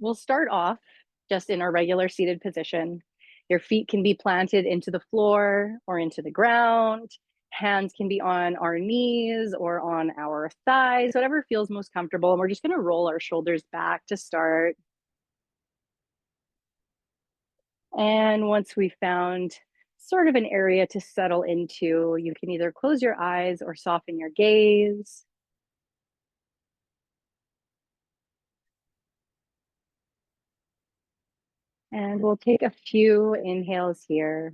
We'll start off just in our regular seated position. Your feet can be planted into the floor or into the ground. Hands can be on our knees or on our thighs, whatever feels most comfortable. And we're just going to roll our shoulders back to start. And once we found sort of an area to settle into, you can either close your eyes or soften your gaze. And we'll take a few inhales here.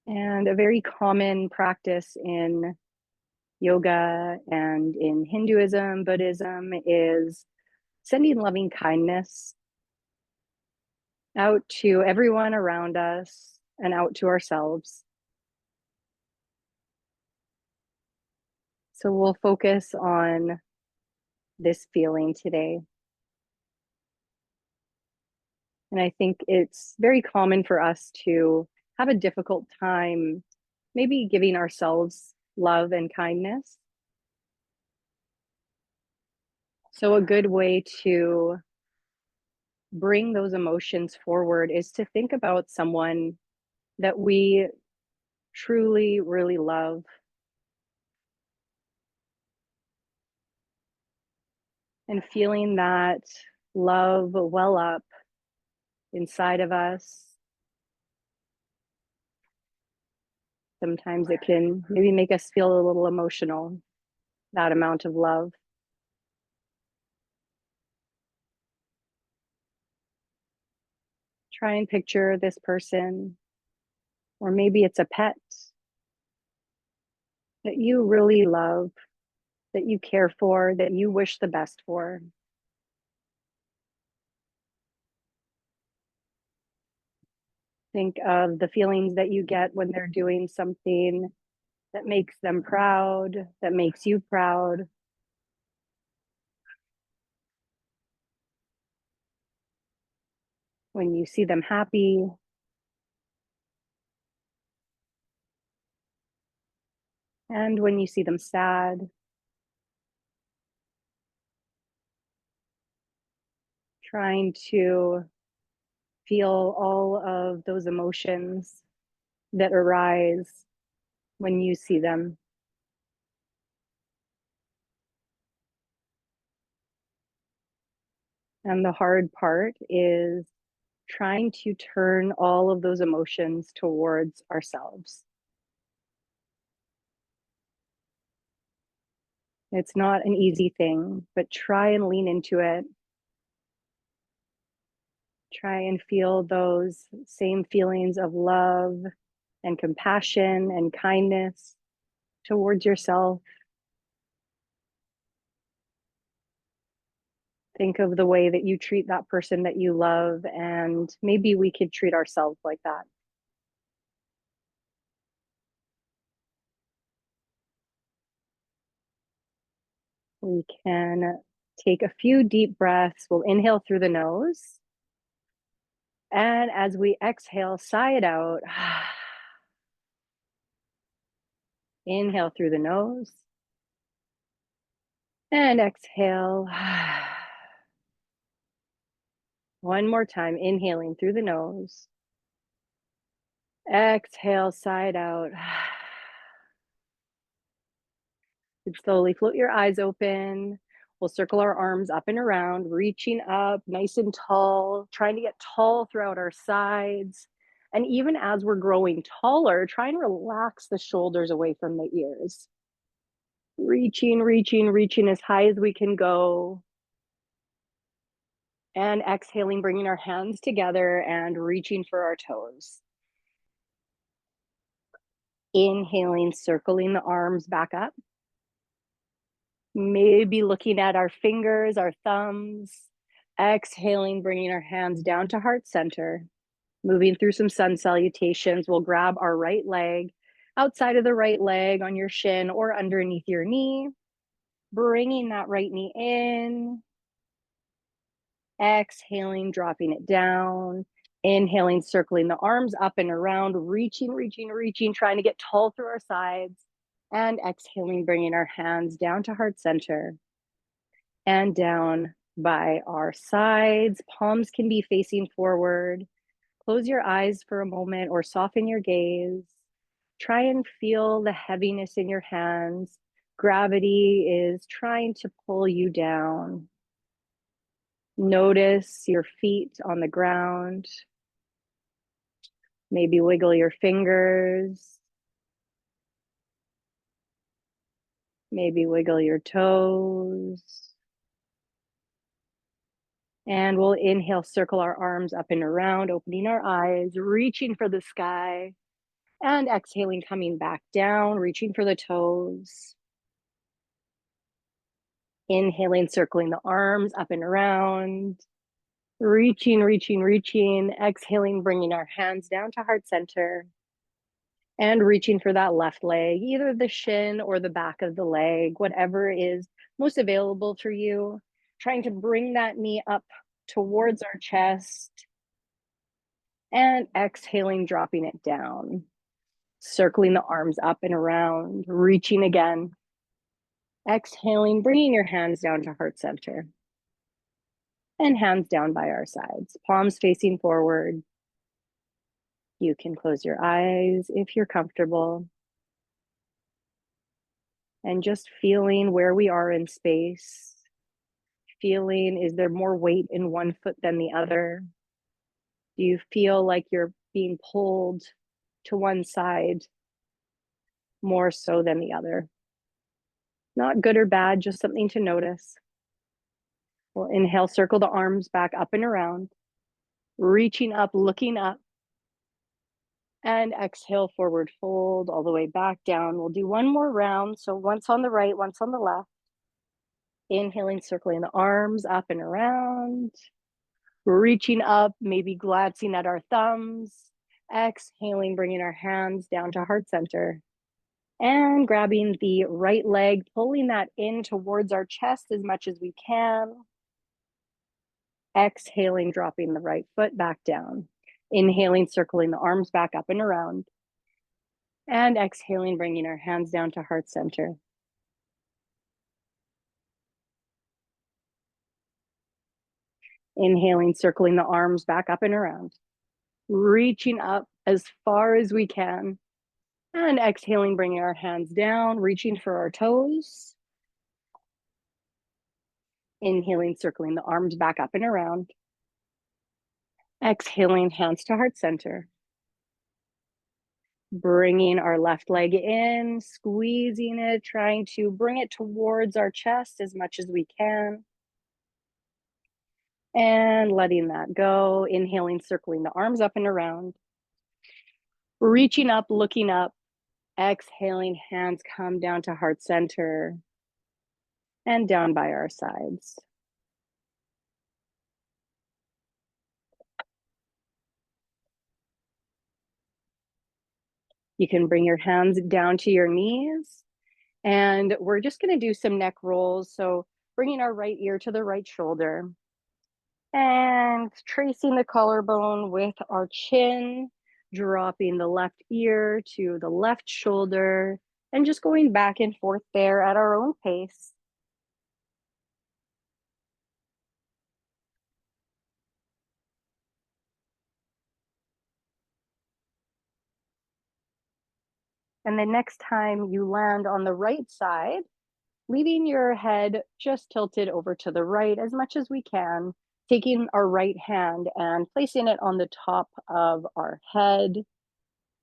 And a very common practice in yoga and in Hinduism, Buddhism is sending loving kindness out to everyone around us and out to ourselves. So we'll focus on this feeling today. And I think it's very common for us to have a difficult time maybe giving ourselves love and kindness. So a good way to bring those emotions forward is to think about someone that we truly, really love. And feeling that love well up inside of us. Sometimes it can maybe make us feel a little emotional, that amount of love. Try and picture this person, or maybe it's a pet that you really love, that you care for, that you wish the best for. Think of the feelings that you get when they're doing something that makes them proud, that makes you proud. When you see them happy, and when you see them sad. Trying to feel all of those emotions that arise when you see them. And the hard part is trying to turn all of those emotions towards ourselves. It's not an easy thing, but try and lean into it. Try and feel those same feelings of love and compassion and kindness towards yourself. Think of the way that you treat that person that you love, and maybe we could treat ourselves like that. We can take a few deep breaths. We'll inhale through the nose. And as we exhale, sigh it out. Inhale through the nose. And exhale. One more time, inhaling through the nose. Exhale, sigh it out. You slowly float your eyes open. We'll circle our arms up and around, reaching up nice and tall, trying to get tall throughout our sides. And even as we're growing taller, try and relax the shoulders away from the ears. Reaching, reaching, reaching as high as we can go. And exhaling, bringing our hands together and reaching for our toes. Inhaling, circling the arms back up. Maybe looking at our fingers, our thumbs. Exhaling, bringing our hands down to heart center. Moving through some sun salutations, we'll grab our right leg, outside of the right leg on your shin or underneath your knee. Bringing that right knee in. Exhaling, dropping it down. Inhaling, circling the arms up and around, reaching, trying to get tall through our sides. And exhaling, bringing our hands down to heart center and down by our sides. Palms can be facing forward. Close your eyes for a moment or soften your gaze. Try and feel the heaviness in your hands. Gravity is trying to pull you down. Notice your feet on the ground. Maybe wiggle your fingers. Maybe wiggle your toes. And we'll inhale, circle our arms up and around, opening our eyes, reaching for the sky. And exhaling, coming back down, reaching for the toes. Inhaling, circling the arms up and around. Reaching. Exhaling, bringing our hands down to heart center. And reaching for that left leg, either the shin or the back of the leg, whatever is most available for you. Trying to bring that knee up towards our chest. And exhaling, dropping it down. Circling the arms up and around, reaching again. Exhaling, bringing your hands down to heart center. And hands down by our sides, palms facing forward. You can close your eyes if you're comfortable. And just feeling where we are in space. Feeling, is there more weight in one foot than the other? Do you feel like you're being pulled to one side more so than the other? Not good or bad, just something to notice. We'll inhale, circle the arms back up and around, reaching up, looking up. And exhale, forward fold all the way back down. We'll do one more round. So once on the right, once on the left. Inhaling, circling the arms up and around. Reaching up, maybe glancing at our thumbs. Exhaling, bringing our hands down to heart center. And grabbing the right leg, pulling that in towards our chest as much as we can. Exhaling, dropping the right foot back down. Inhaling, circling the arms back up and around. And exhaling, bringing our hands down to heart center. Inhaling, circling the arms back up and around. Reaching up as far as we can. And exhaling, bringing our hands down, reaching for our toes. Inhaling, circling the arms back up and around. Exhaling, hands to heart center. Bringing our left leg in, squeezing it, trying to bring it towards our chest as much as we can. And letting that go. Inhaling, circling the arms up and around. Reaching up, looking up. Exhaling, hands come down to heart center. And down by our sides. You can bring your hands down to your knees. And we're just going to do some neck rolls. So bringing our right ear to the right shoulder. And tracing the collarbone with our chin. Dropping the left ear to the left shoulder. And just going back and forth there at our own pace. And the next time you land on the right side, leaving your head just tilted over to the right as much as we can, taking our right hand and placing it on the top of our head,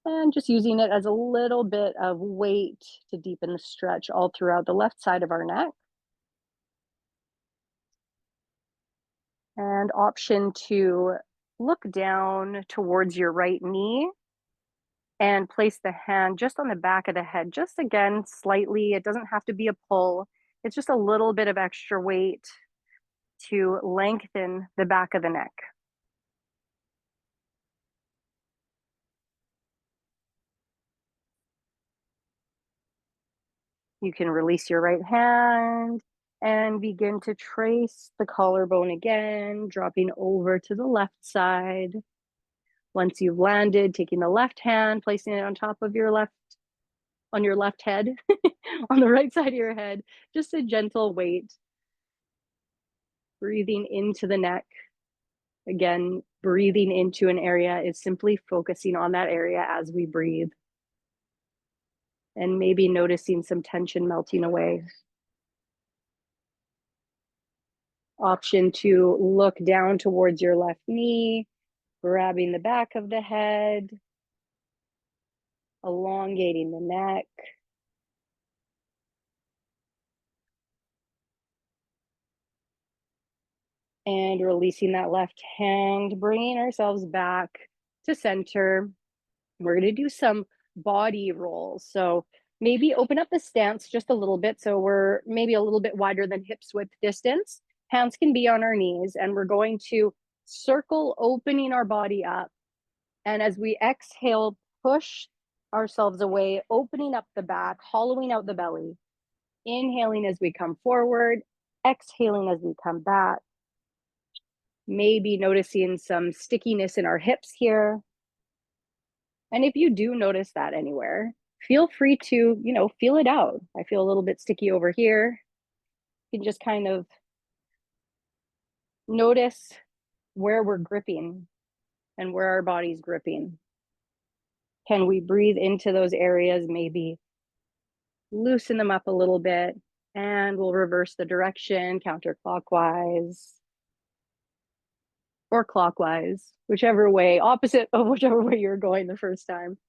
and just using it as a little bit of weight to deepen the stretch all throughout the left side of our neck. And option to look down towards your right knee and place the hand just on the back of the head, just again, slightly. It doesn't have to be a pull. It's just a little bit of extra weight to lengthen the back of the neck. You can release your right hand And begin to trace the collarbone again, dropping over to the left side. Once you've landed, taking the left hand, placing it on top of your left, on your left head, on the right side of your head, just a gentle weight. Breathing into the neck. Again, breathing into an area is simply focusing on that area as we breathe. And maybe noticing some tension melting away. Option to look down towards your left knee, grabbing the back of the head, elongating the neck. And releasing that left hand, bringing ourselves back to center. We're going to do some body rolls. So maybe open up the stance just a little bit. So we're maybe a little bit wider than hips width distance. Hands can be on our knees, and we're going to circle, opening our body up. And as we exhale, push ourselves away, opening up the back, hollowing out the belly. Inhaling as we come forward, exhaling as we come back. Maybe noticing some stickiness in our hips here. And if you do notice that anywhere, feel free to, feel it out. I feel a little bit sticky over here. You can just kind of notice where we're gripping and where our body's gripping. Can we breathe into those areas, maybe loosen them up a little bit, and we'll reverse the direction counterclockwise or clockwise, whichever way, opposite of whichever way you're going the first time.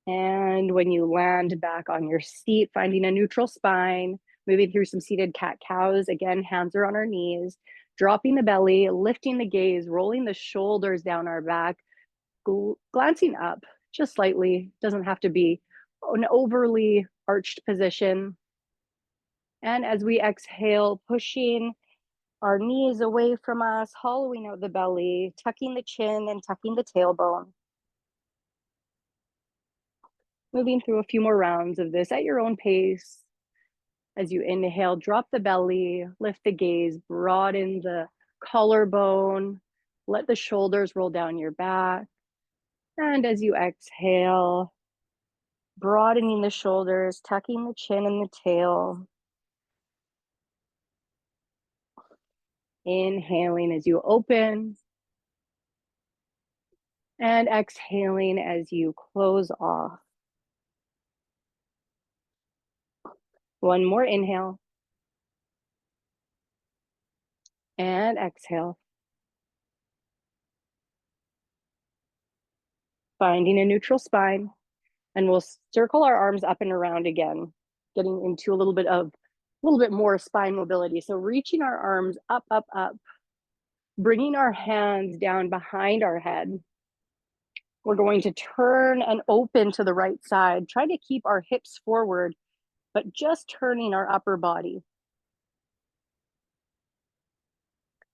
And when you land back on your seat, finding a neutral spine, moving through some seated cat-cows. Again, hands are on our knees, dropping the belly, lifting the gaze, rolling the shoulders down our back, glancing up just slightly. Doesn't have to be an overly arched position. And as we exhale, pushing our knees away from us, hollowing out the belly, tucking the chin and tucking the tailbone. Moving through a few more rounds of this at your own pace. As you inhale, drop the belly, lift the gaze, broaden the collarbone, let the shoulders roll down your back. And as you exhale, broadening the shoulders, tucking the chin and the tail. Inhaling as you open. And exhaling as you close off. One more inhale. And exhale. Finding a neutral spine. And we'll circle our arms up and around again, getting into a little bit more spine mobility. So reaching our arms up, up, up, bringing our hands down behind our head. We're going to turn and open to the right side. Try to keep our hips forward, but just turning our upper body.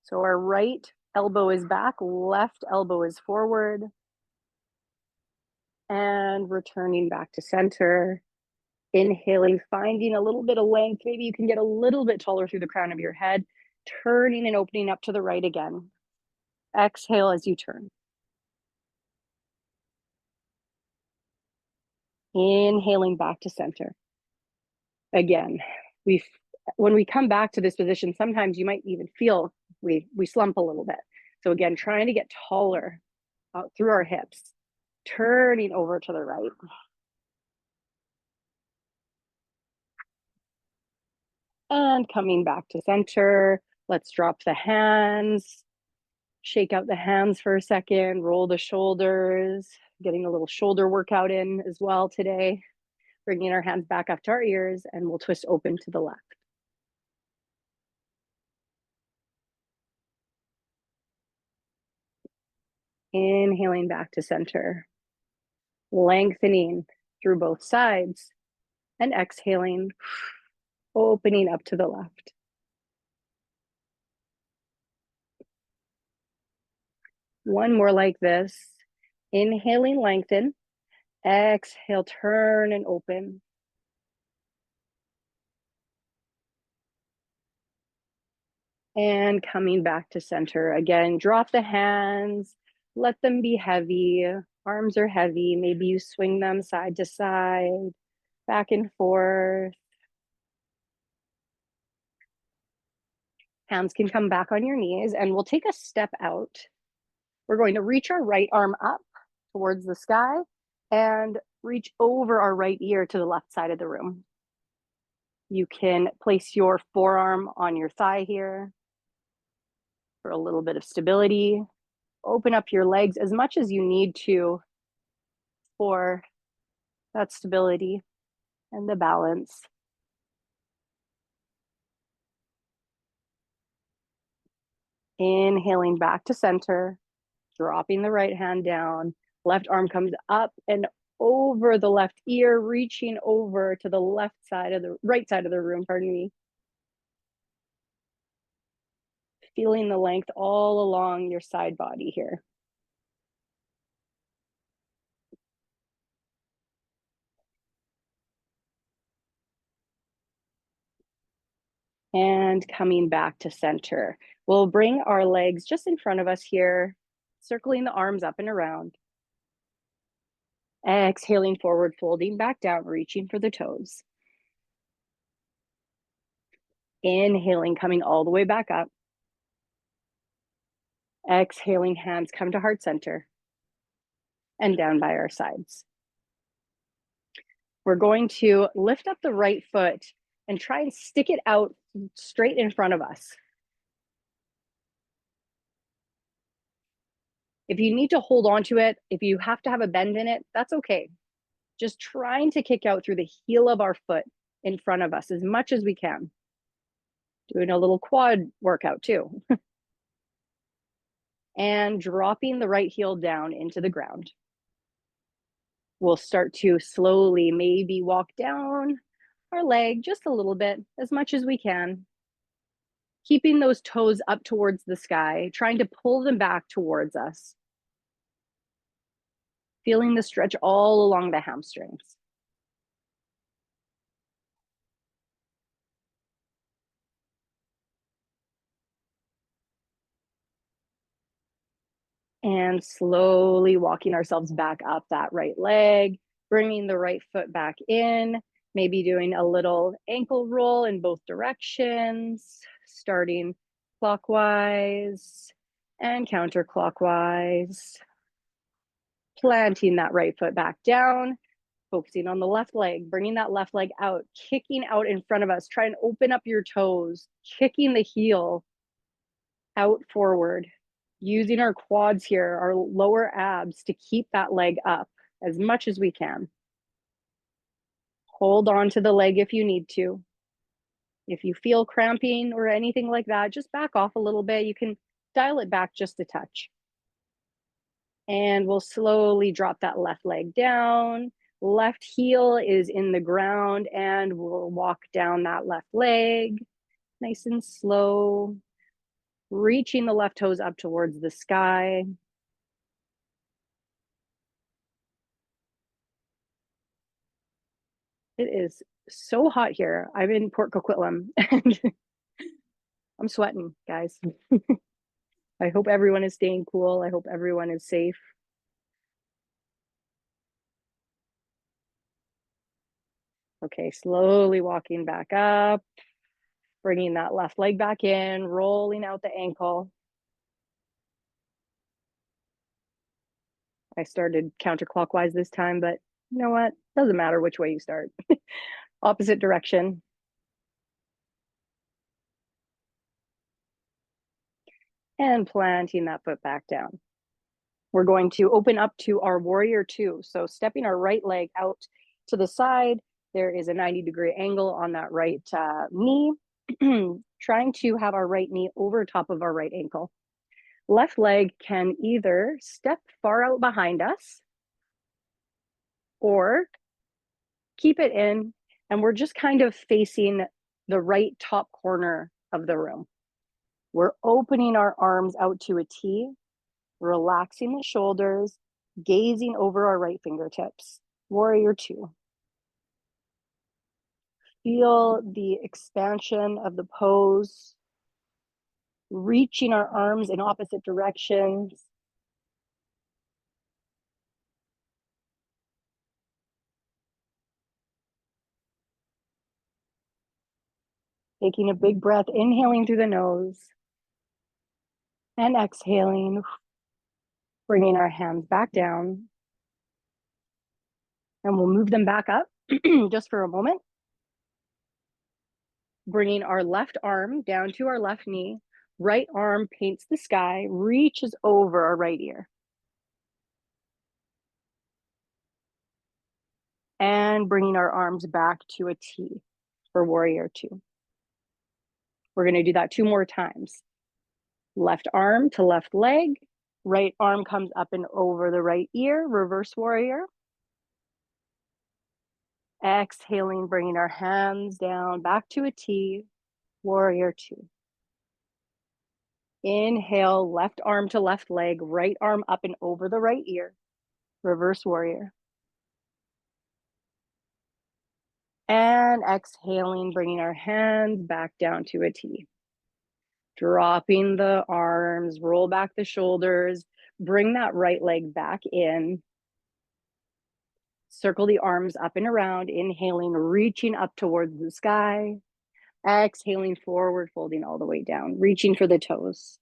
So our right elbow is back, left elbow is forward. And returning back to center. Inhaling, finding a little bit of length. Maybe you can get a little bit taller through the crown of your head. Turning and opening up to the right again. Exhale as you turn. Inhaling back to center. Again, when we come back to this position, sometimes you might even feel we slump a little bit. So again, trying to get taller through our hips. Turning over to the right. And coming back to center. Let's drop the hands. Shake out the hands for a second, roll the shoulders, getting a little shoulder workout in as well today. Bringing our hands back up to our ears, and we'll twist open to the left. Inhaling back to center. Lengthening through both sides, and exhaling, opening up to the left. One more like this. Inhaling, lengthen. Exhale, turn and open. And coming back to center. Again, drop the hands, let them be heavy. Arms are heavy. Maybe you swing them side to side, back and forth. Hands can come back on your knees, and we'll take a step out. We're going to reach our right arm up towards the sky and reach over our right ear to the left side of the room. You can place your forearm on your thigh here for a little bit of stability. Open up your legs as much as you need to for that stability and the balance. Inhaling back to center, dropping the right hand down. Left arm comes up and over the left ear, reaching over to the right side of the room, pardon me. Feeling the length all along your side body here. And coming back to center. We'll bring our legs just in front of us here, circling the arms up and around. Exhaling forward, folding back down, reaching for the toes. Inhaling, coming all the way back up. Exhaling, hands come to heart center and down by our sides. We're going to lift up the right foot and try and stick it out straight in front of us. If you need to hold on to it, if you have to have a bend in it, that's okay. Just trying to kick out through the heel of our foot in front of us as much as we can. Doing a little quad workout too. And dropping the right heel down into the ground. We'll start to slowly maybe walk down our leg just a little bit, as much as we can. Keeping those toes up towards the sky, trying to pull them back towards us. Feeling the stretch all along the hamstrings. And slowly walking ourselves back up that right leg, bringing the right foot back in, maybe doing a little ankle roll in both directions, starting clockwise and counterclockwise. Planting that right foot back down, focusing on the left leg, bringing that left leg out, kicking out in front of us. Try and open up your toes, kicking the heel out forward. Using our quads here, our lower abs, to keep that leg up as much as we can. Hold on to the leg if you need to. If you feel cramping or anything like that, just back off a little bit. You can dial it back just a touch. And we'll slowly drop that left leg down. Left heel is in the ground, and we'll walk down that left leg, nice and slow. Reaching the left toes up towards the sky. It is so hot here. I'm in Port Coquitlam and I'm sweating, guys. I hope everyone is staying cool. I hope everyone is safe. Okay, slowly walking back up, bringing that left leg back in, rolling out the ankle. I started counterclockwise this time, but you know what? Doesn't matter which way you start. Opposite direction. And planting that foot back down. We're going to open up to our warrior two. So stepping our right leg out to the side, there is a 90-degree angle on that right knee. Trying to have our right knee over top of our right ankle. Left leg can either step far out behind us or keep it in, and we're just kind of facing the right top corner of the room. We're opening our arms out to a T, relaxing the shoulders, gazing over our right fingertips. Warrior two. Feel the expansion of the pose, reaching our arms in opposite directions. Taking a big breath, inhaling through the nose and exhaling, bringing our hands back down. And we'll move them back up just for a moment. Bringing our left arm down to our left knee. Right arm paints the sky, reaches over our right ear. And bringing our arms back to a T for warrior two. We're going to do that 2 more times. Left arm to left leg. Right arm comes up and over the right ear, reverse warrior. Exhaling, bringing our hands down back to a T, warrior two. Inhale, left arm to left leg, right arm up and over the right ear, reverse warrior. And exhaling, bringing our hands back down to a T. Dropping the arms, roll back the shoulders, bring that right leg back in. Circle the arms up and around, inhaling, reaching up towards the sky. Exhaling forward, folding all the way down, reaching for the toes.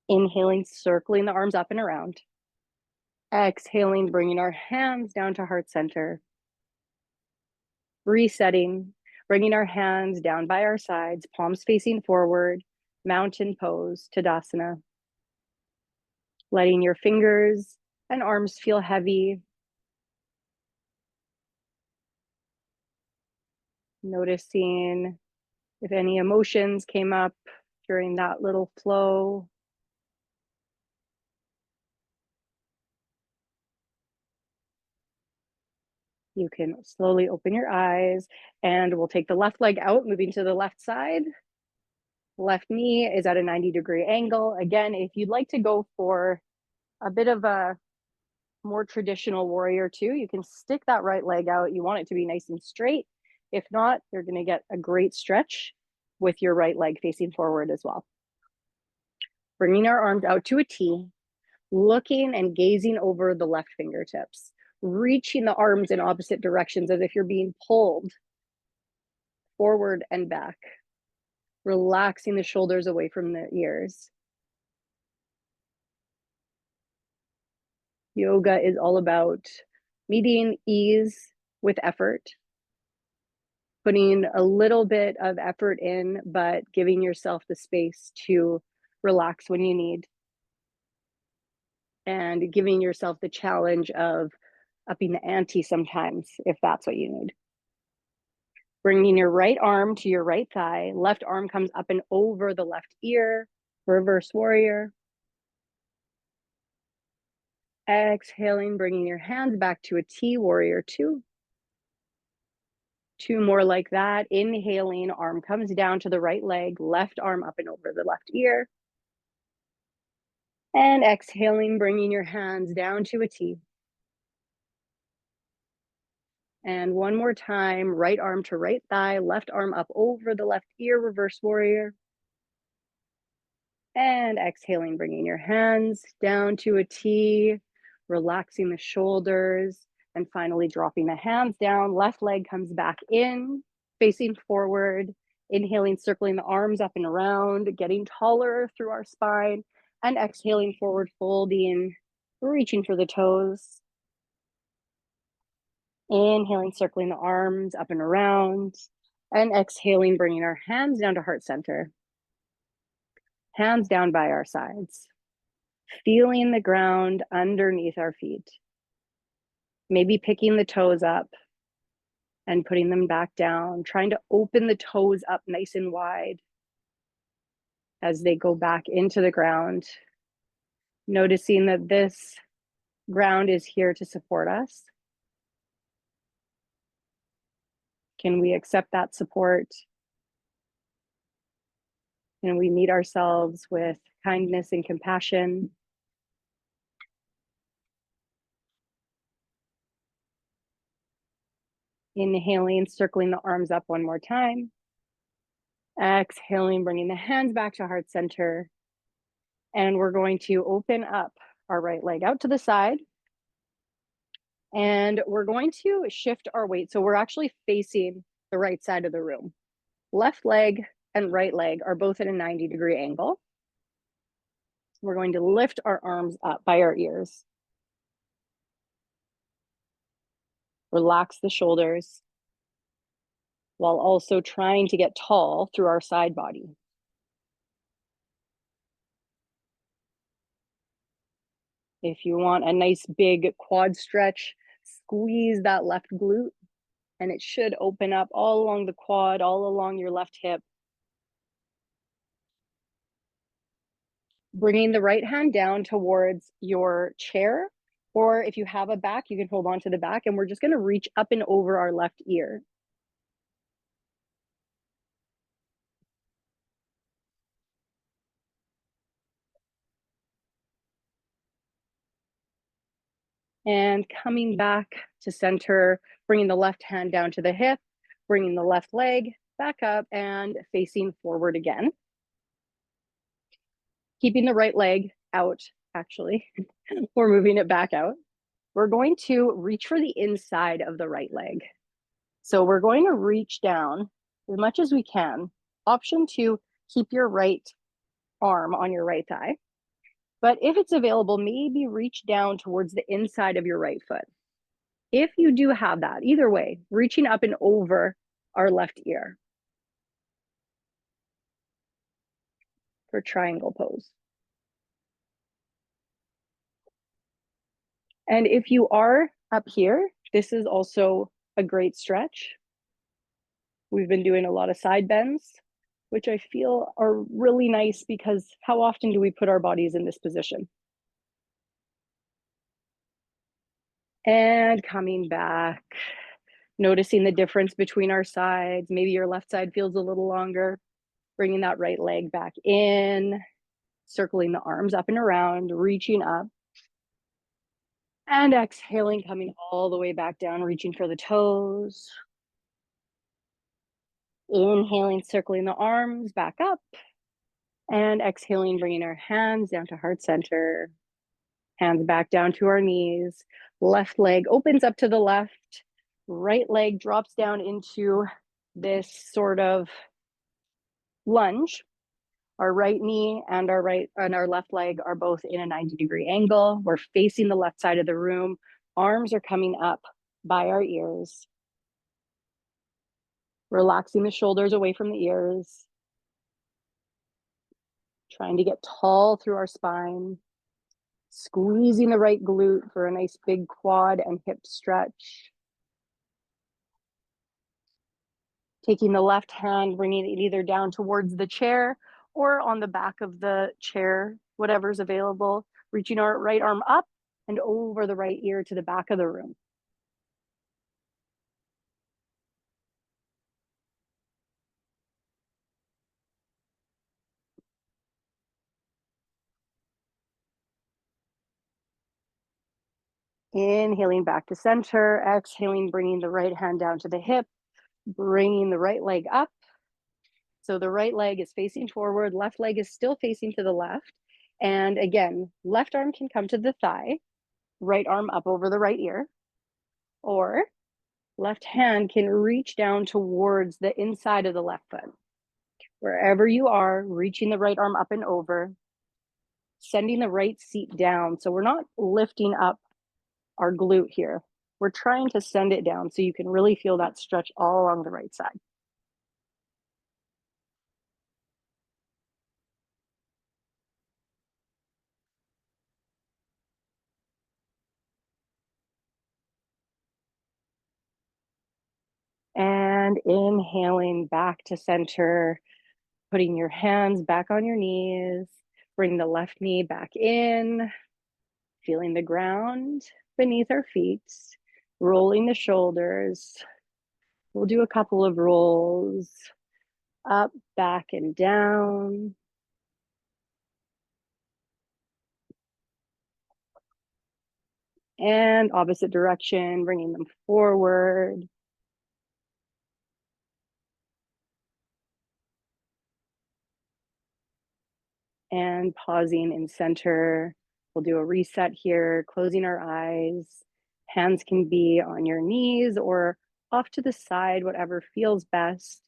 Inhaling, circling the arms up and around. Exhaling, bringing our hands down to heart center. Resetting, bringing our hands down by our sides, palms facing forward, mountain pose, Tadasana. Letting your fingers and arms feel heavy. Noticing if any emotions came up during that little flow. You can slowly open your eyes and we'll take the left leg out, moving to the left side. Left knee is at a 90-degree angle. Again, if you'd like to go for a bit of a more traditional warrior two, you can stick that right leg out. You want it to be nice and straight. If not, you're going to get a great stretch with your right leg facing forward as well. Bringing our arms out to a T, looking and gazing over the left fingertips, reaching the arms in opposite directions as if you're being pulled forward and back, relaxing the shoulders away from the ears. Yoga is all about meeting ease with effort, putting a little bit of effort in, but giving yourself the space to relax when you need, and giving yourself the challenge of upping the ante sometimes if that's what you need. Bringing your right arm to your right thigh, left arm comes up and over the left ear, reverse warrior. Exhaling, bringing your hands back to a T, warrior two. 2 more like that. Inhaling, arm comes down to the right leg, left arm up and over the left ear. And exhaling, bringing your hands down to a T. And 1 more time, right arm to right thigh, left arm up over the left ear, reverse warrior. And exhaling, bringing your hands down to a T, relaxing the shoulders, and finally dropping the hands down. Left leg comes back in, facing forward, inhaling, circling the arms up and around, getting taller through our spine, and exhaling forward, folding, reaching for the toes. Inhaling, circling the arms up and around, and exhaling, bringing our hands down to heart center. Hands down by our sides, feeling the ground underneath our feet. Maybe picking the toes up and putting them back down, trying to open the toes up nice and wide as they go back into the ground. Noticing that this ground is here to support us. Can we accept that support? And we meet ourselves with kindness and compassion. Inhaling, circling the arms up one more time. Exhaling, bringing the hands back to heart center. And we're going to open up our right leg out to the side. And we're going to shift our weight. So we're actually facing the right side of the room. Left leg and right leg are both at a 90-degree angle. We're going to lift our arms up by our ears. Relax the shoulders while also trying to get tall through our side body. If you want a nice big quad stretch, squeeze that left glute, and it should open up all along the quad, all along your left hip. Bringing the right hand down towards your chair, or if you have a back, you can hold on to the back, and we're just gonna reach up and over our left ear. And coming back to center, bringing the left hand down to the hip, bringing the left leg back up and facing forward again. Keeping the right leg out, actually. We're moving it back out. We're going to reach for the inside of the right leg. So we're going to reach down as much as we can. Option 2, keep your right arm on your right thigh. But if it's available, maybe reach down towards the inside of your right foot. If you do have that, either way, reaching up and over our left ear for triangle pose. And if you are up here, this is also a great stretch. We've been doing a lot of side bends, which I feel are really nice because how often do we put our bodies in this position? And coming back, noticing the difference between our sides. Maybe your left side feels a little longer. Bringing that right leg back in, circling the arms up and around, reaching up. And exhaling, coming all the way back down, reaching for the toes. Inhaling, circling the arms back up. And exhaling, bringing our hands down to heart center. Hands back down to our knees. Left leg opens up to the left. Right leg drops down into this sort of lunge. Our right knee and our left leg are both in a 90-degree angle. We're facing the left side of the room. Arms are coming up by our ears. Relaxing the shoulders away from the ears. Trying to get tall through our spine. Squeezing the right glute for a nice big quad and hip stretch. Taking the left hand, bringing it either down towards the chair or on the back of the chair, whatever's available. Reaching our right arm up and over the right ear to the back of the room. Inhaling back to center, exhaling, bringing the right hand down to the hip, bringing the right leg up. So the right leg is facing forward, left leg is still facing to the left. And again, left arm can come to the thigh, right arm up over the right ear, or left hand can reach down towards the inside of the left foot. Wherever you are, reaching the right arm up and over, sending the right seat down. So we're not lifting up our glute here. We're trying to send it down so you can really feel that stretch all along the right side. And inhaling back to center, putting your hands back on your knees, bring the left knee back in, feeling the ground beneath our feet, rolling the shoulders. We'll do a couple of rolls Up, back, and down. And opposite direction, bringing them forward. And pausing in center. We'll do a reset here, closing our eyes. Hands can be on your knees or off to the side, whatever feels best.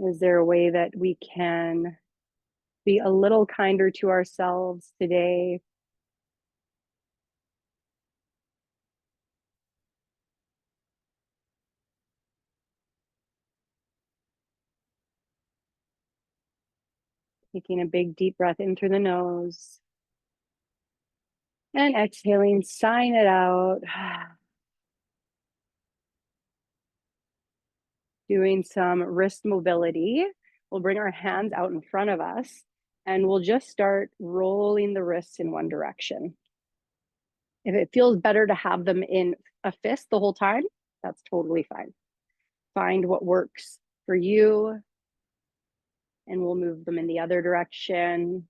Is there a way that we can be a little kinder to ourselves today? Taking a big deep breath in through the nose and exhaling, sighing it out. Doing some wrist mobility. We'll bring our hands out in front of us and we'll just start rolling the wrists in one direction. If it feels better to have them in a fist the whole time, that's totally fine. Find what works for you and we'll move them in the other direction.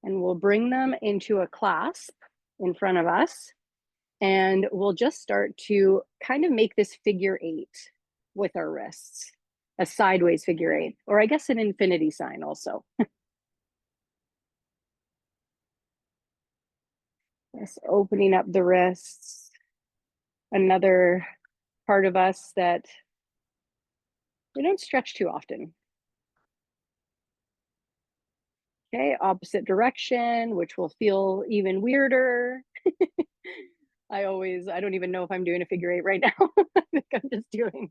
And we'll bring them into a clasp in front of us. And we'll just start to kind of make this figure eight with our wrists, a sideways figure eight, or I guess an infinity sign also. Just opening up the wrists. Another part of us that we don't stretch too often. Okay, opposite direction, which will feel even weirder. I don't even know if I'm doing a figure eight right now. I think I'm just doing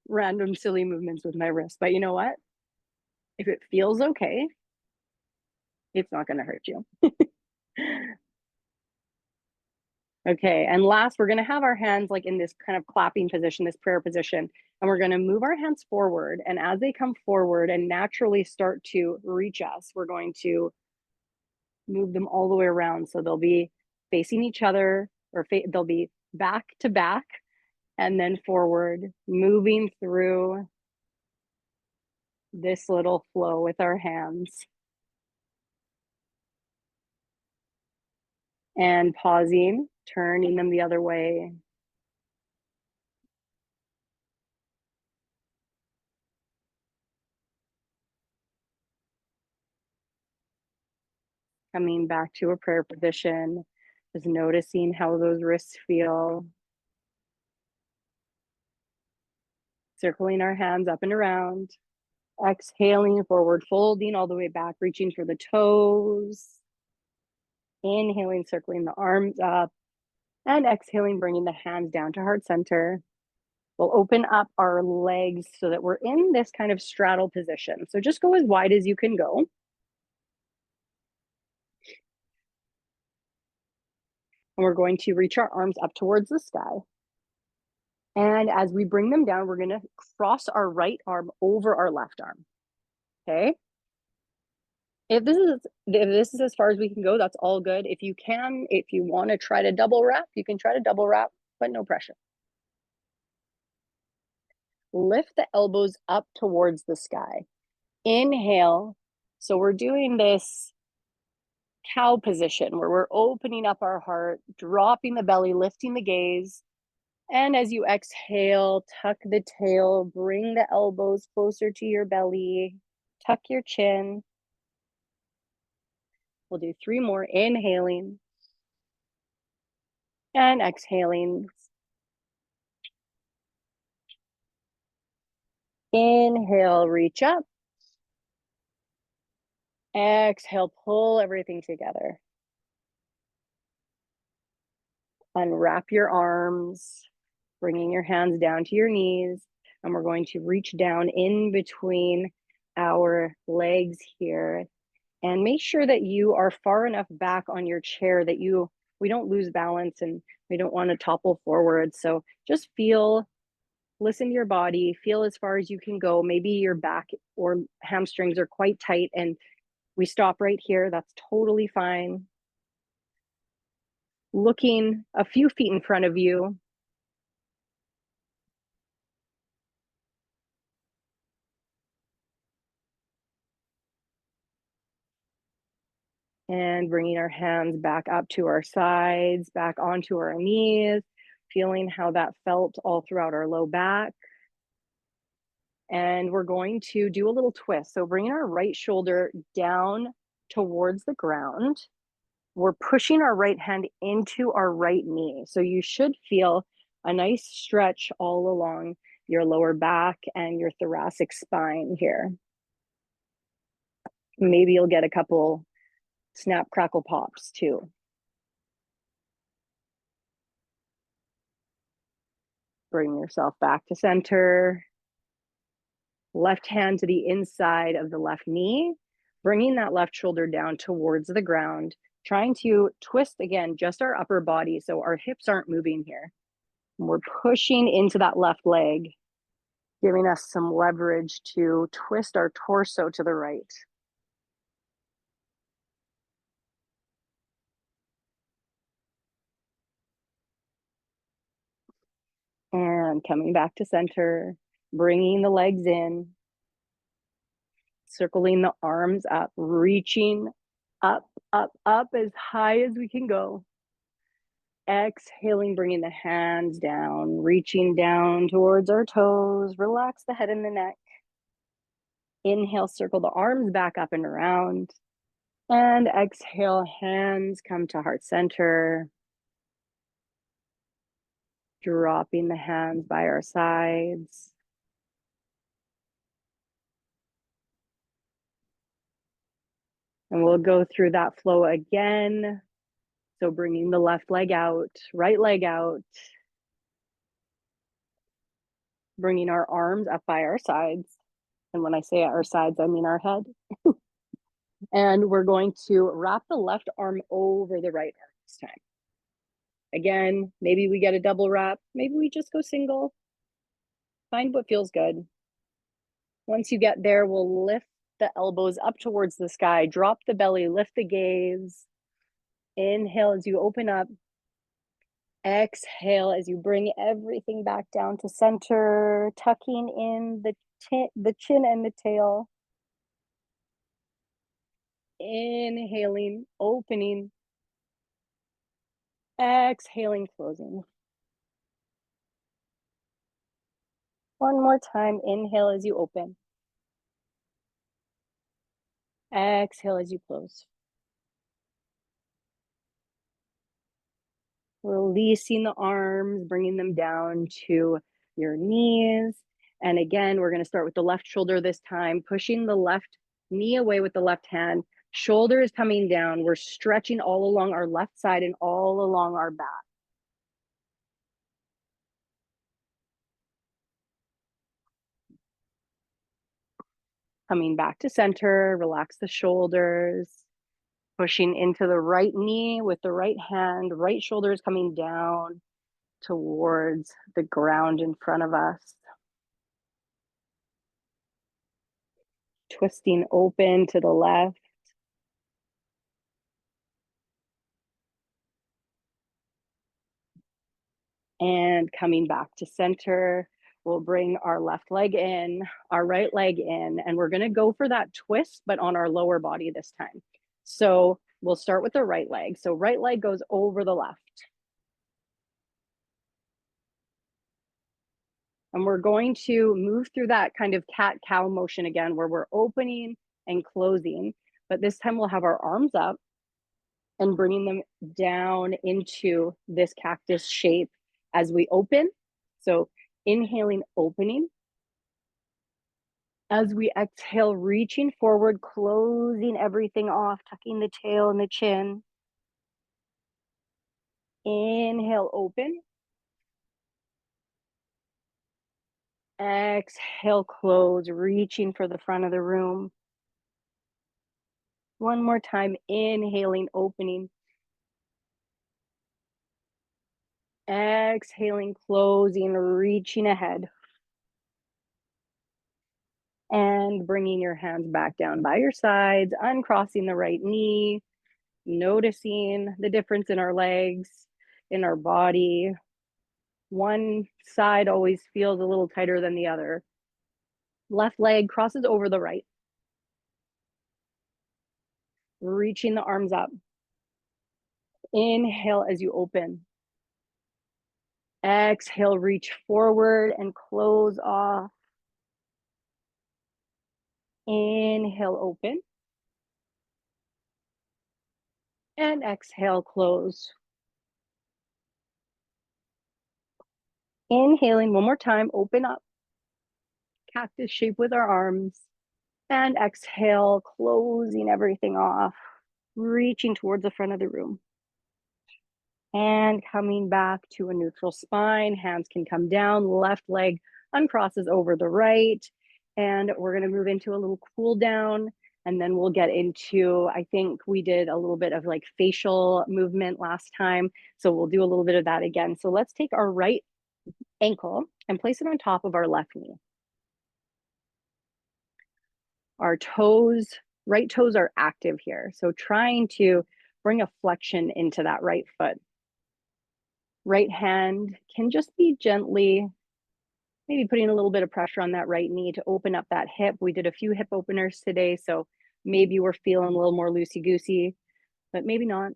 random silly movements with my wrist. But you know what? If it feels okay, it's not going to hurt you. Okay, and last, we're going to have our hands like in this kind of clapping position, this prayer position, and we're going to move our hands forward. And as they come forward and naturally start to reach us, we're going to move them all the way around. So they'll be facing each other, or they'll be back to back and then forward, moving through this little flow with our hands. And pausing, turning them the other way. Coming back to a prayer position, just noticing how those wrists feel. Circling our hands up and around. Exhaling forward, folding all the way back, reaching for the toes. Inhaling, circling the arms up. And exhaling, bringing the hands down to heart center. We'll open up our legs so that we're in this kind of straddle position. So just go as wide as you can go. And we're going to reach our arms up towards the sky. And as we bring them down, we're going to cross our right arm over our left arm. Okay. If this is as far as we can go, that's all good. If you want to try to double wrap, you can try to double wrap, but no pressure. Lift the elbows up towards the sky. Inhale. So we're doing this cow position where we're opening up our heart, dropping the belly, lifting the gaze. And as you exhale, tuck the tail, bring the elbows closer to your belly, tuck your chin. We'll do 3 more, inhaling and exhaling. Inhale, reach up. Exhale, pull everything together. Unwrap your arms, bringing your hands down to your knees. And we're going to reach down in between our legs here. And make sure that you are far enough back on your chair that we don't lose balance and we don't want to topple forward. So just listen to your body, feel as far as you can go. Maybe your back or hamstrings are quite tight and We stop right here. That's totally fine. Looking a few feet in front of you. And bringing our hands back up to our sides, back onto our knees, feeling how that felt all throughout our low back. And we're going to do a little twist. So bringing our right shoulder down towards the ground. We're pushing our right hand into our right knee. So you should feel a nice stretch all along your lower back and your thoracic spine here. Maybe you'll get a couple snap, crackle, pops too. Bring yourself back to center. Left hand to the inside of the left knee, bringing that left shoulder down towards the ground, trying to twist again, just our upper body. So our hips aren't moving here. And we're pushing into that left leg, giving us some leverage to twist our torso to the right. And coming back to center, bringing the legs in, circling the arms up, reaching up, up, up as high as we can go. Exhaling, bringing the hands down, reaching down towards our toes. Relax the head and the neck. Inhale, circle the arms back up and around. And exhale, hands come to heart center. Dropping the hands by our sides. And we'll go through that flow again. So bringing the left leg out, right leg out. Bringing our arms up by our sides. And when I say our sides, I mean our head. And we're going to wrap the left arm over the right arm this time. Again, maybe we get a double wrap. Maybe we just go single. Find what feels good. Once you get there, we'll lift the elbows up towards the sky. Drop the belly, lift the gaze. Inhale as you open up. Exhale as you bring everything back down to center, tucking in the chin and the tail. Inhaling, opening. Exhaling, closing. One more time. Inhale as you open. Exhale as you close. Releasing the arms, bringing them down to your knees. And again, we're going to start with the left shoulder this time, pushing the left knee away with the left hand. Shoulder is coming down. We're stretching all along our left side and all along our back. Coming back to center, relax the shoulders. Pushing into the right knee with the right hand, right shoulder is coming down towards the ground in front of us. Twisting open to the left. And coming back to center, we'll bring our left leg in, our right leg in, and we're gonna go for that twist, but on our lower body this time. So we'll start with the right leg. So right leg goes over the left. And we're going to move through that kind of cat-cow motion again, where we're opening and closing, but this time we'll have our arms up and bringing them down into this cactus shape as we open. So inhaling, opening. As we exhale, reaching forward, closing everything off, tucking the tail and the chin. Inhale, open. Exhale, close, reaching for the front of the room. One more time, inhaling, opening. Exhaling, closing, reaching ahead. And And bringing your hands back down by your sides, uncrossing the right knee, noticing the difference in our legs, in our body. One side always feels a little tighter than the other. Left leg crosses over the right. Reaching the arms up. Inhale as you open. Exhale, reach forward and close off. Inhale, open. And exhale, close. Inhaling one more time, open up. Cactus shape with our arms. And exhale, closing everything off. Reaching towards the front of the room. And coming back to a neutral spine. Hands can come down. Left leg uncrosses over the right. And we're going to move into a little cool down. And then we'll get into, I think we did a little bit of like facial movement last time. So we'll do a little bit of that again. So let's take our right ankle and place it on top of our left knee. Our toes, right toes are active here. So trying to bring a flexion into that right foot. Right hand can just be gently, maybe putting a little bit of pressure on that right knee to open up that hip. We did a few hip openers today, so maybe we're feeling a little more loosey-goosey, but maybe not.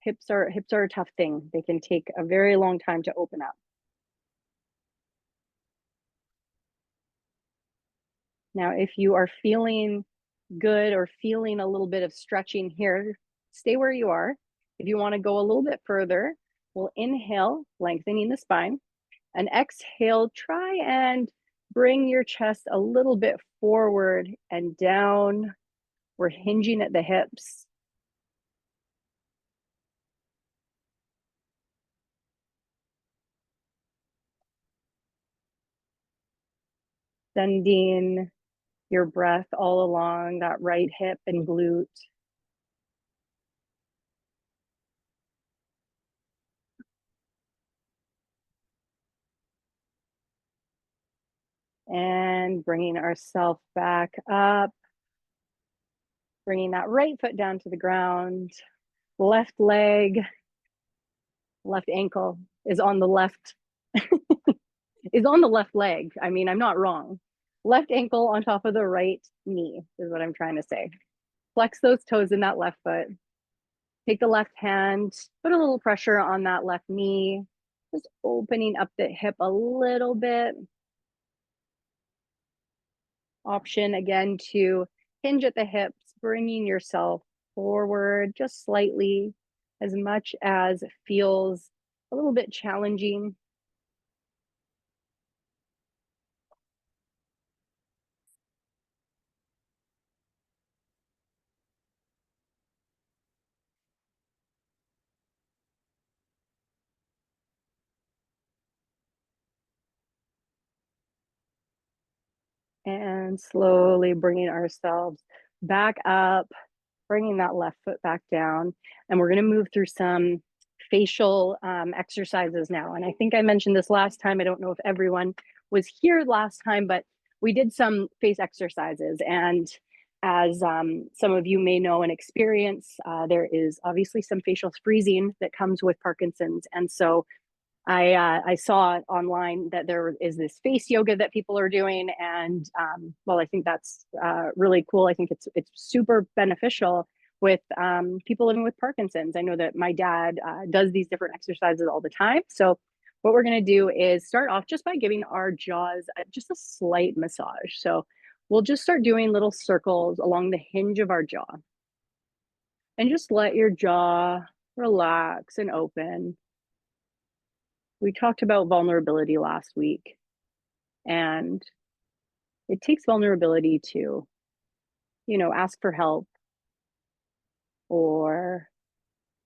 Hips are a tough thing. They can take a very long time to open up. Now, if you are feeling good or feeling a little bit of stretching here, stay where you are. If you want to go a little bit further, we'll inhale, lengthening the spine, and exhale, try and bring your chest a little bit forward and down. We're hinging at the hips. Sending your breath all along that right hip and glute. And bringing ourselves back up. Bringing that right foot down to the ground. Left leg, left ankle is on the left, is on the left leg. I mean, I'm not wrong. Left ankle on top of the right knee is what I'm trying to say. Flex those toes in that left foot. Take the left hand, put a little pressure on that left knee, just opening up the hip a little bit. Option again to hinge at the hips, bringing yourself forward just slightly, as much as it feels a little bit challenging. And slowly bringing ourselves back up, bringing that left foot back down. And we're going to move through some facial exercises now. And I think I mentioned this last time. I don't know if everyone was here last time, but we did some face exercises. And as some of you may know and experience, there is obviously some facial freezing that comes with Parkinson's. And so I saw online that there is this face yoga that people are doing, and well, I think that's really cool. I think it's super beneficial with people living with Parkinson's. I know that my dad does these different exercises all the time. So what we're going to do is start off just by giving our jaws just a slight massage. So we'll just start doing little circles along the hinge of our jaw, and just let your jaw relax and open. We talked about vulnerability last week, and it takes vulnerability to, ask for help, or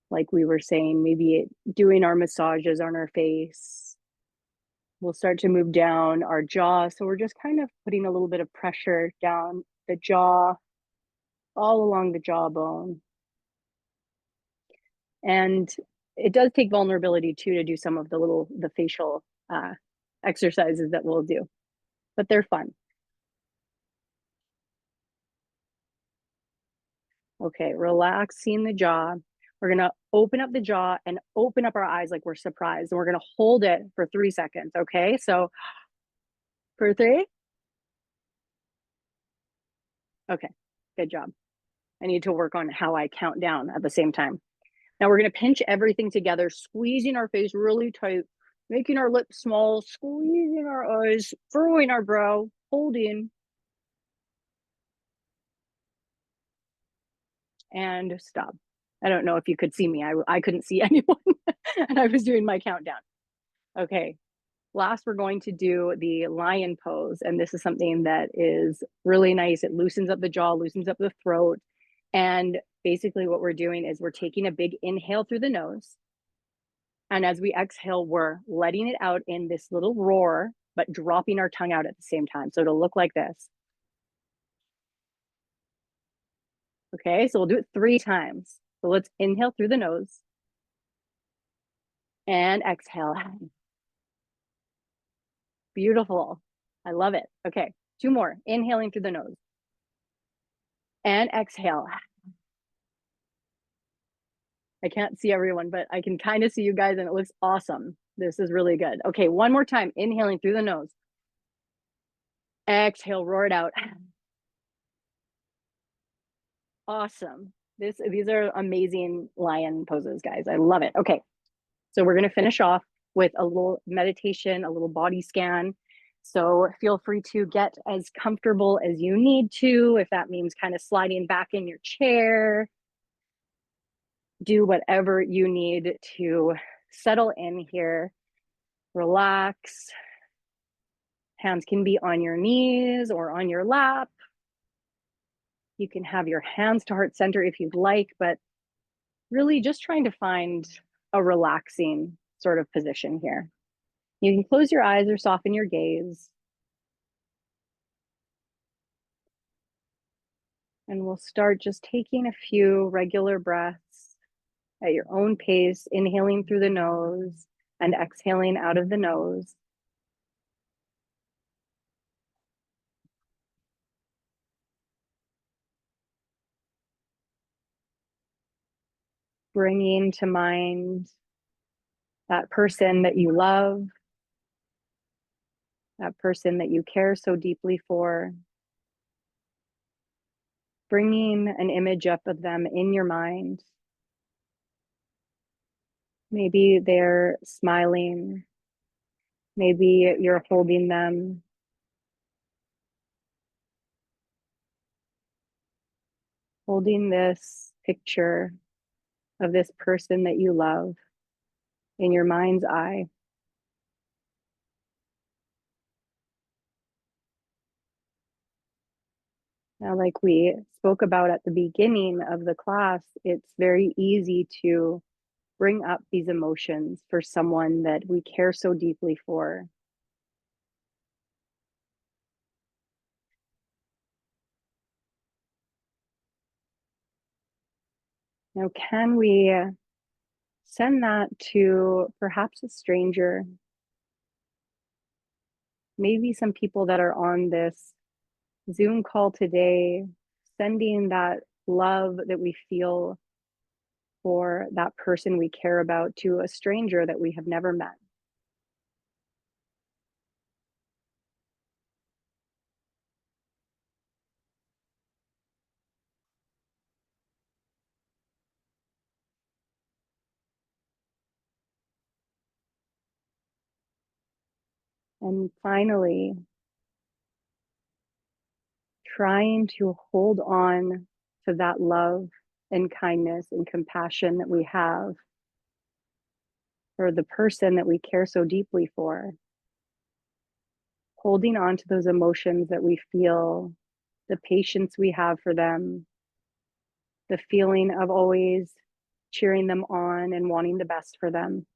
like we were saying, maybe doing our massages on our face. We'll start to move down our jaw. So we're just kind of putting a little bit of pressure down the jaw, all along the jawbone. And it does take vulnerability too to do some of the facial exercises that we'll do, but they're fun. Okay, relaxing the jaw. We're gonna open up the jaw and open up our eyes like we're surprised. And we're gonna hold it for 3 seconds. Okay, so for three. Okay, good job. I need to work on how I count down at the same time. Now we're gonna pinch everything together, squeezing our face really tight, making our lips small, squeezing our eyes, furrowing our brow, holding, and stop. I don't know if you could see me. I couldn't see anyone, and I was doing my countdown. Okay, last, we're going to do the lion pose. And this is something that is really nice. It loosens up the jaw, loosens up the throat. And basically, what we're doing is we're taking a big inhale through the nose. And as we exhale, we're letting it out in this little roar, but dropping our tongue out at the same time. So it'll look like this. Okay, so we'll do it 3 times. So let's inhale through the nose and exhale. Beautiful. I love it. Okay, 2 more. Inhaling through the nose and exhale. I can't see everyone, but I can kind of see you guys and it looks awesome. This is really good. Okay, one more time. Inhaling through the nose. Exhale, roar it out. Awesome. These are amazing lion poses, guys. I love it. Okay, so we're going to finish off with a little meditation, a little body scan. So feel free to get as comfortable as you need to. If that means kind of sliding back in your chair, do whatever you need to settle in here. Relax. Hands can be on your knees or on your lap. You can have your hands to heart center if you'd like, but really just trying to find a relaxing sort of position here. You can close your eyes or soften your gaze. And we'll start just taking a few regular breaths at your own pace, inhaling through the nose and exhaling out of the nose. Bringing to mind that person that you love, that person that you care so deeply for. Bringing an image up of them in your mind. Maybe they're smiling. Maybe you're holding them. Holding this picture of this person that you love in your mind's eye. Now, like we spoke about at the beginning of the class, it's very easy to bring up these emotions for someone that we care so deeply for. Now, can we send that to perhaps a stranger? Maybe some people that are on this Zoom call today, sending that love that we feel for that person we care about to a stranger that we have never met. And finally, trying to hold on to that love and kindness and compassion that we have for the person that we care so deeply for. Holding on to those emotions that we feel, the patience we have for them, the feeling of always cheering them on and wanting the best for them.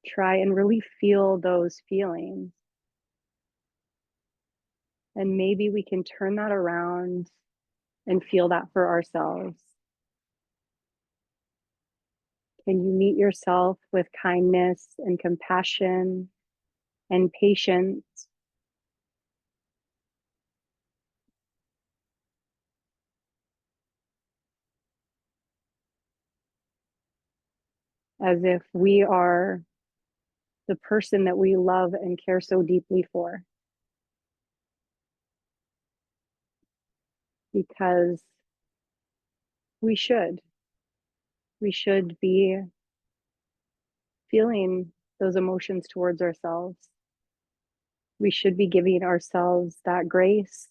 Try and really feel those feelings. And maybe we can turn that around and feel that for ourselves. Can you meet yourself with kindness and compassion and patience? as if we are the person that we love and care so deeply for. Because we should. We should be feeling those emotions towards ourselves. We should be giving ourselves that grace.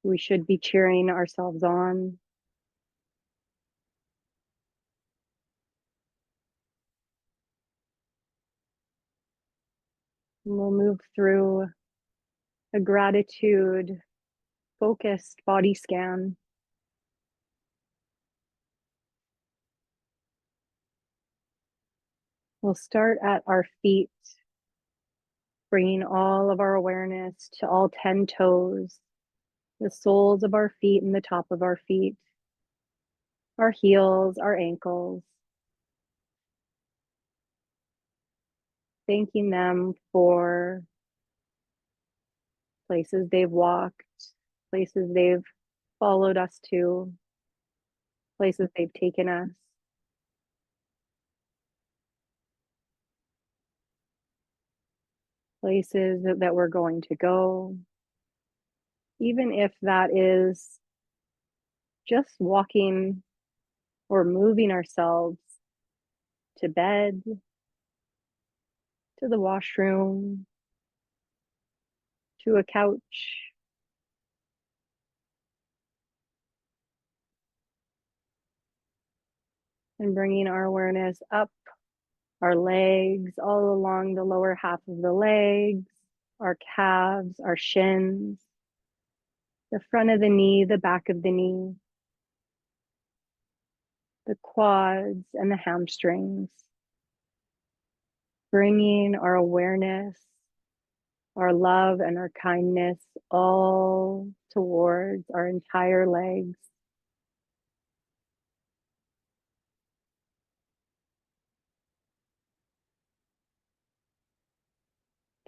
We should be cheering ourselves on. And we'll move through a gratitude focused body scan. We'll start at our feet, bringing all of our awareness to all 10 toes, the soles of our feet and the top of our feet, our heels, our ankles, thanking them for places they've walked, places they've followed us to, places they've taken us. Places that we're going to go, even if that is just walking or moving ourselves to bed, to the washroom, to a couch, and bringing our awareness up our legs, all along the lower half of the legs, our calves, our shins, the front of the knee, the back of the knee, the quads, and the hamstrings. Bringing our awareness, our love, and our kindness all towards our entire legs.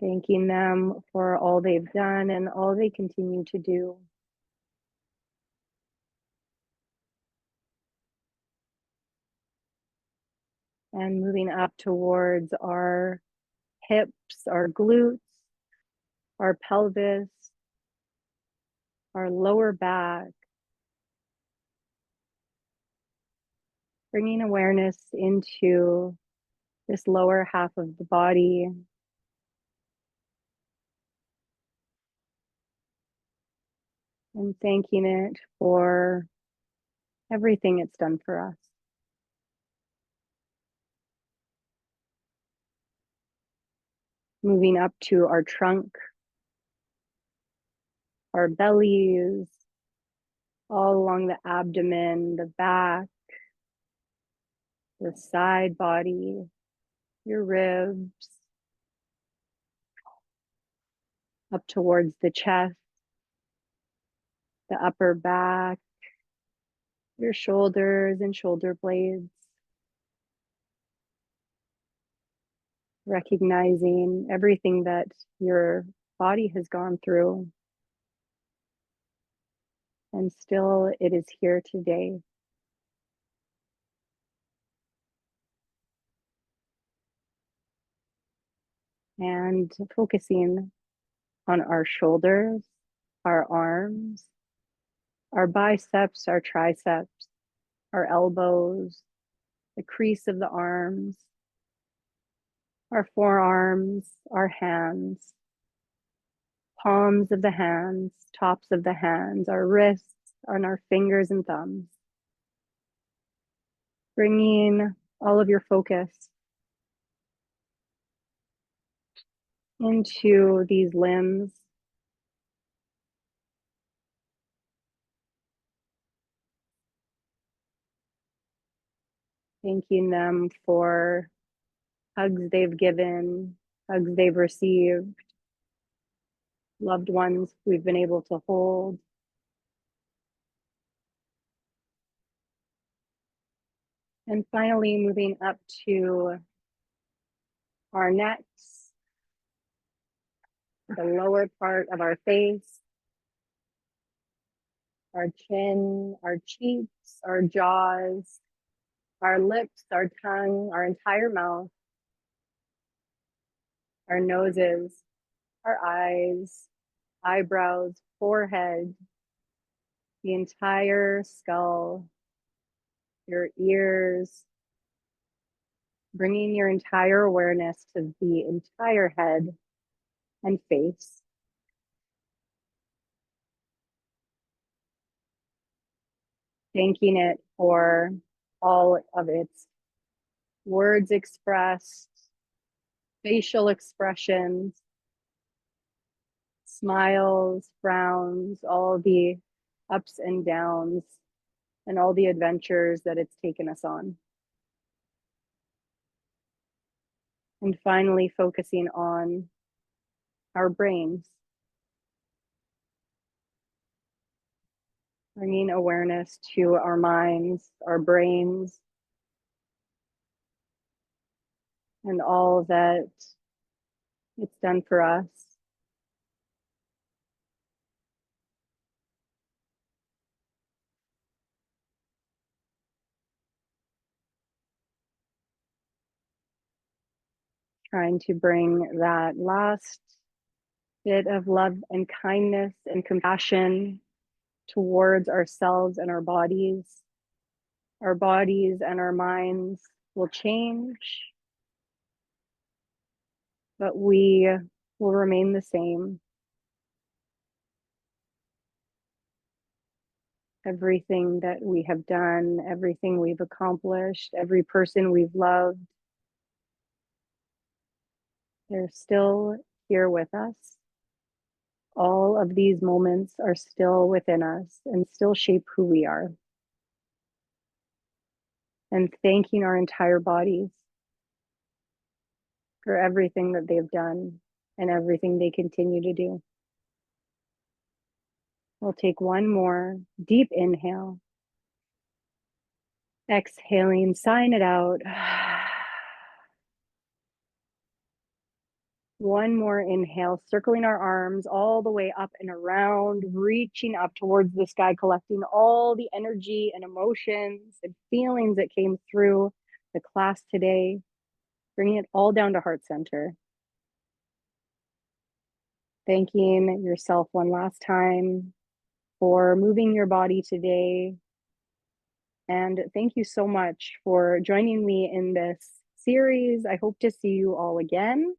Thanking them for all they've done and all they continue to do. And moving up towards our hips, our glutes, our pelvis, our lower back. Bringing awareness into this lower half of the body. And thanking it for everything it's done for us. Moving up to our trunk, our bellies, all along the abdomen, the back, the side body, your ribs, up towards the chest, the upper back, your shoulders and shoulder blades. Recognizing everything that your body has gone through. And still it is here today. And focusing on our shoulders, our arms, our biceps, our triceps, our elbows, the crease of the arms, our forearms, our hands, palms of the hands, tops of the hands, our wrists, and our fingers and thumbs. Bringing all of your focus into these limbs. Thanking them for hugs they've given, hugs they've received, loved ones we've been able to hold. And finally, moving up to our necks, the lower part of our face, our chin, our cheeks, our jaws, our lips, our tongue, our entire mouth, our noses, our eyes, eyebrows, forehead, the entire skull, your ears, bringing your entire awareness to the entire head and face. Thanking it for all of its words expressed, facial expressions, smiles, frowns, all the ups and downs, and all the adventures that it's taken us on. And finally, focusing on our brains, bringing awareness to our minds, our brains, and all that it's done for us. Trying to bring that last bit of love and kindness and compassion towards ourselves and our bodies. Our bodies and our minds will change, but we will remain the same. Everything that we have done, everything we've accomplished, every person we've loved, they're still here with us. All of these moments are still within us and still shape who we are. And thanking our entire bodies for everything that they've done and everything they continue to do. We'll take one more deep inhale. Exhaling, sign it out. One more inhale, circling our arms all the way up and around, reaching up towards the sky, collecting all the energy and emotions and feelings that came through the class today, bringing it all down to heart center. Thanking yourself one last time for moving your body today. And thank you so much for joining me in this series. I hope to see you all again.